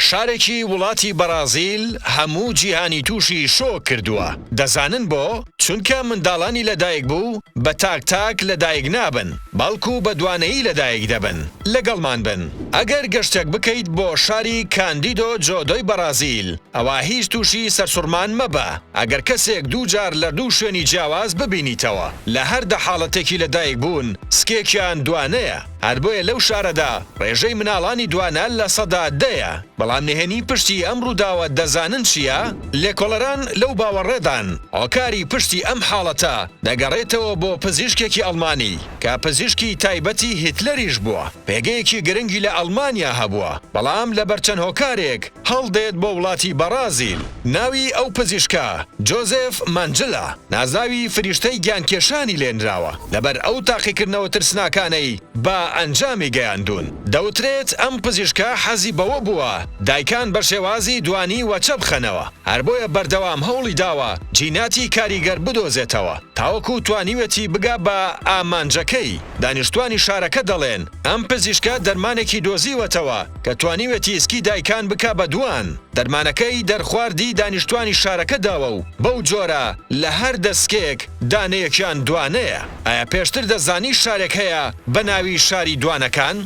شارێکی وڵاتی بەرازیل هەموو جیهانی تووشی شۆ کردووە. دەزانن بۆ؟ چونکە منداڵانی لەدایک بوو بە تاک لەدایک نابن، بەڵکو بە دوانەیی لەدایک دەبن، لەگەڵمان بن. ئەگەر گەشتێک بکەیت بۆ شاری کاندیدۆ جۆدۆی بەرازیل، ئەوە هیچ تووشی سەرسوڕمان مەبە. ئەگەر کەسێک دووجار لە دوو شوێنی جیاواز ببینیتەوە، لە هەردە حاڵەتێکی لەدایک بوون سکێکیان دوانەیە. هەر بۆیە لەو شارەدا ڕێژەی مناڵانی دوانە لە سەدا دەیە. بەڵام نهێنی پشتی ئەم ڕووداوە دەزانن چییە؟ لێکۆڵەران لەو باوەڕێدان هۆکاری پشتی ئەم حاڵەتە دەگەڕێتەوە بۆ پزیشکێکی ئەڵمانی کە پزیشکی تایبەتی هیتلەریش بووە. پێگەیەکی گرنگی لە ئەڵمانیا هەبووە، بەڵام لەبەر چەند هۆکارێک هەڵدێت بۆ وڵاتی بەرازیل. ناوی ئەو پزیشکە جۆزێف مانجلە، نازاوی فریشتەی گیانکێشانی لێنراوە. لەبەر ئەو تاقیکردنەوە ترسناکانەی بە ئەنجامی گەیاندون. دەوترێت ئەم پزیشکە حەزی بەوە بووە دایکان بە شێوازی دوانی وەچە بخەنەوە. هەر بۆیە بەردەوام هەوڵی داوە جیناتی کاریگەر بدۆزێتەوە، تاوەکو توانیوێتی بگا بە ئامانجەکەی. دانیشتوانی شارەکە دەڵێن ئەم پزیشکە دەرمانێکی دۆزیوەتەوە کە توانیوێتی ئسکی دایکان بکا بە دوان. دەرمانەکەی دەرخواردی دانیشتوانی شارەکە داوە و بەو جۆرە لە هەر دەستکێک دانەیەکیان دوانەیە. ئایا پێشتر دەزانی شارێک هەیە بە ناوی شاری دوانەکان؟